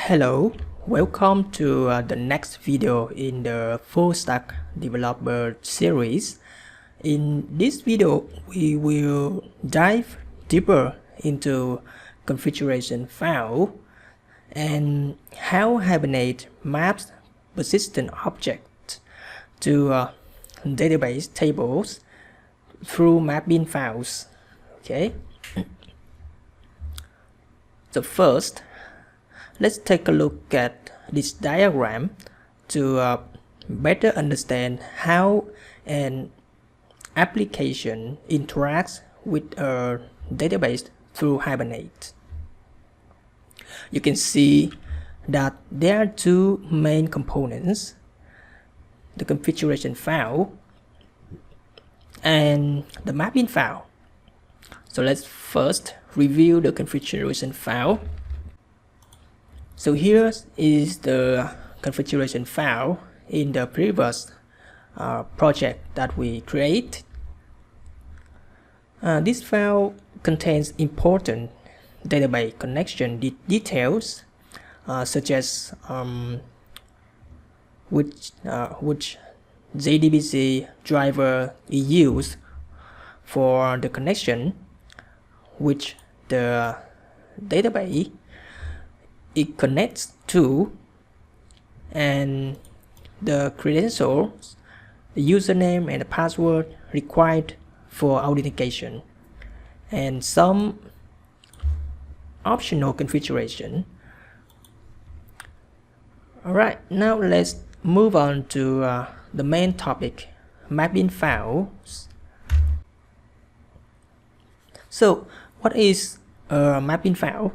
Hello, welcome to the next video in the full stack developer series. In this video, we will dive deeper into configuration file and how Hibernate maps persistent objects to database tables through mapping files. Okay. So first, let's take a look at this diagram to better understand how an application interacts with a database through Hibernate. You can see that there are two main components, the configuration file and the mapping file. So let's first review the configuration file. So here is the configuration file in the previous project that we create. This file contains important database connection details such as which JDBC driver is used for the connection, which the database it connects to, and the credentials, the username and the password required for authentication, and some optional configuration. Alright, now let's move on to the main topic, mapping files. So what is a mapping file?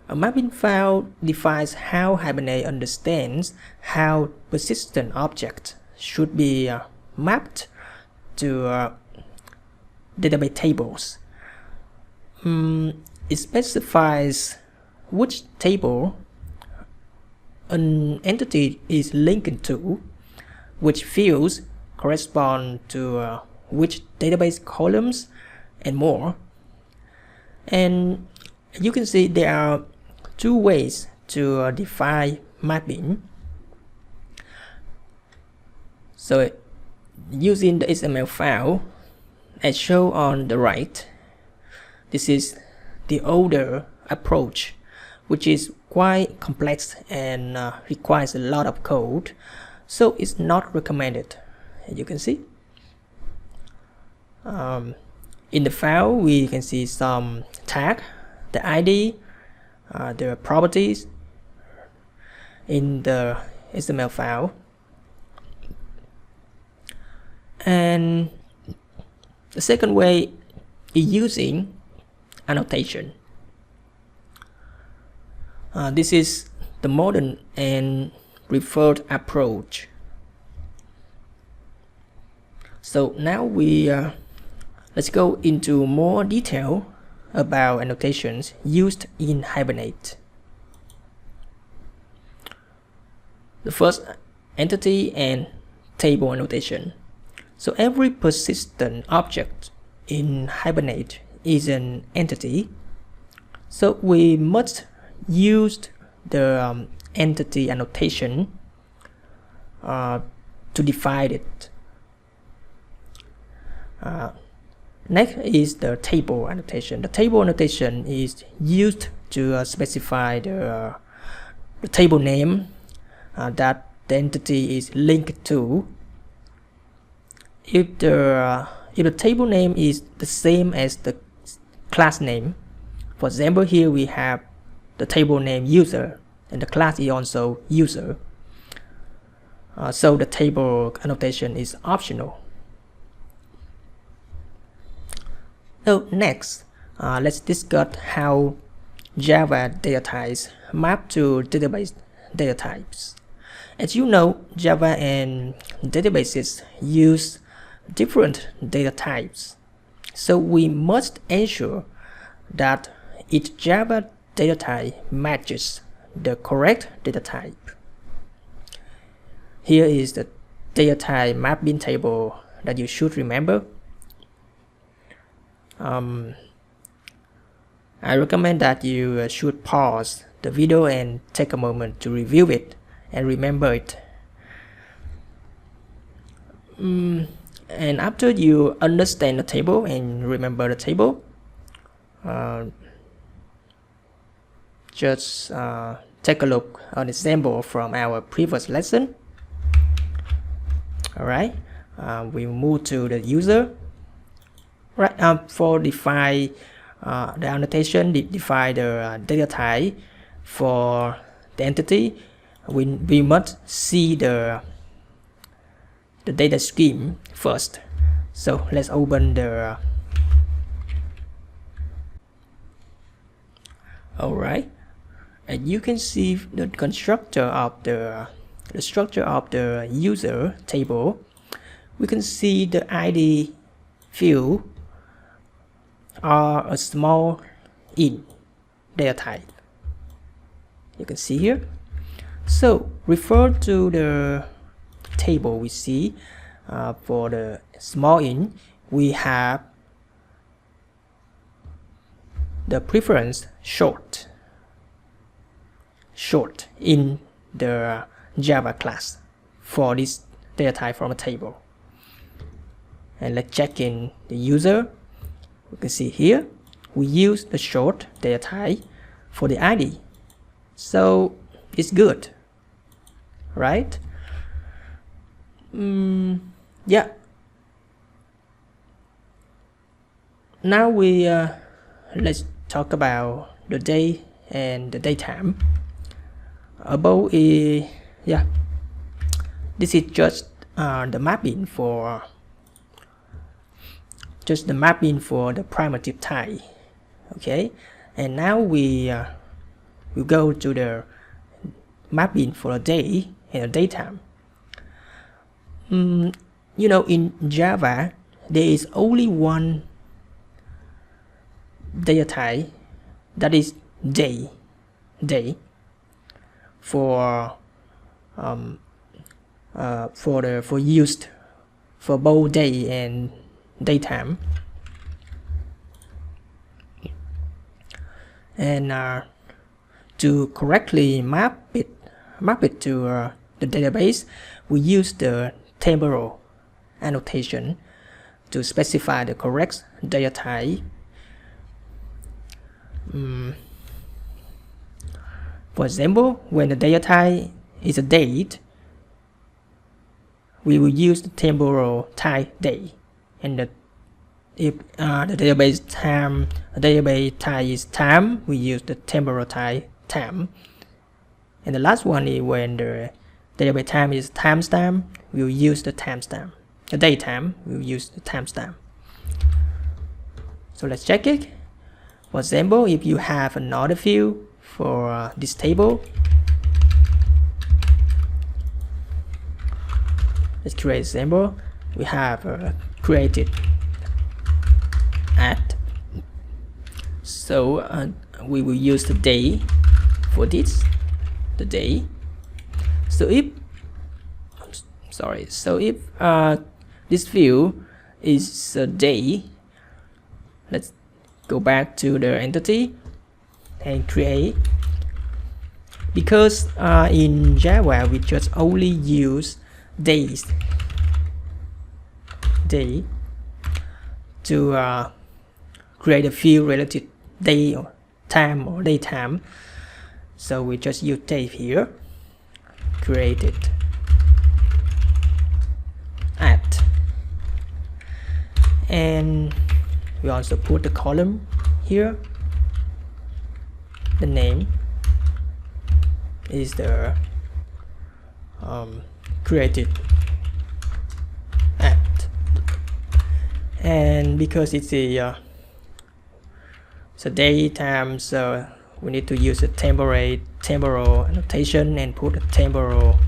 A mapping file defines how Hibernate understands how persistent objects should be mapped to database tables. It specifies which table an entity is linked to, which fields correspond to which database columns, and more. And you can see there are two ways to define mapping. So using the XML file as shown on the right, this is the older approach, which is quite complex and requires a lot of code, so it's not recommended. As you can see, in the file we can see some tag, the ID, the properties in the XML file, and the second way is using annotation. This is the modern and preferred approach. So now let's go into more detail about annotations used in Hibernate. The first, entity and table annotation. So every persistent object in Hibernate is an entity, so we must use the entity annotation to define it. Next is the table annotation. The table annotation is used to specify the table name that the entity is linked to. If the table name is the same as the class name, for example, here we have the table name user and the class is also user, so the table annotation is optional. So next, let's discuss how Java data types map to database data types. As you know, Java and databases use different data types, so we must ensure that each Java data type matches the correct data type. Here is the data type mapping table that you should remember. I recommend that you should pause the video and take a moment to review it and remember it. And after you understand the table and remember the table, just take a look on the example from our previous lesson. Alright, we move to the user. Right, for define the annotation, define the data type for the entity, we must see the data scheme first. So let's open the alright, and you can see the constructor of the structure of the user table. We can see the ID field are a small int data type. You can see here. So refer to the table we see for the small int, we have the preference short in the Java class for this data type from a table. And let's check in the user. You can see here we use the short data type for the ID, so it's good, right? Yeah. Now we let's talk about the day and the daytime. Above is this is just the mapping for the primitive type. Okay, and now we go to the mapping for the day and the daytime. You know, in Java there is only one data type, that is day for used for both day and daytime. And to correctly map it to the database, we use the temporal annotation to specify the correct data type. For example, when the data type is a date, we will use the temporal type day, and if the database type is time, we use the temporal type time. And the last one is when the database time is timestamp, we will use the timestamp. The datetime, we will use the timestamp. So let's check it. For example, if you have another field for this table, let's create an example. We have created at, so we will use the day for this, the day. So if this field is a day, let's go back to the entity and create. Because in Java we just only use days to create a field related day or time or daytime, so we just use day here. Created at, and we also put the column here. The name is the created at, and because it's a daytime, so we need to use a temporal annotation and put a temporal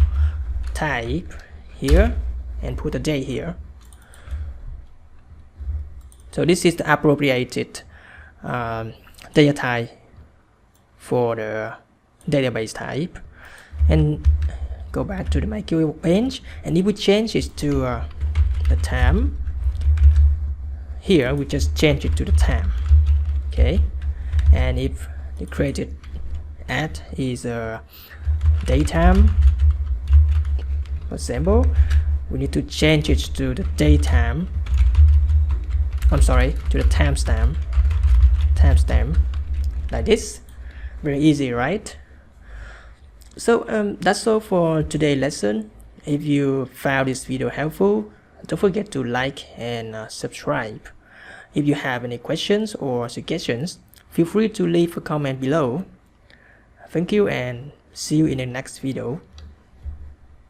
type here and put a day here. So this is the appropriated data type for the database type. And go back to the MySQL page, and if we change it to the time, here we just change it to the time. Okay, and if the created at is daytime, for example, we need to change it to the daytime. I'm sorry, to the timestamp. Like this. Very easy, right? So that's all for today's lesson. If you found this video helpful, don't forget to like and subscribe. If you have any questions or suggestions, feel free to leave a comment below. Thank you and see you in the next video.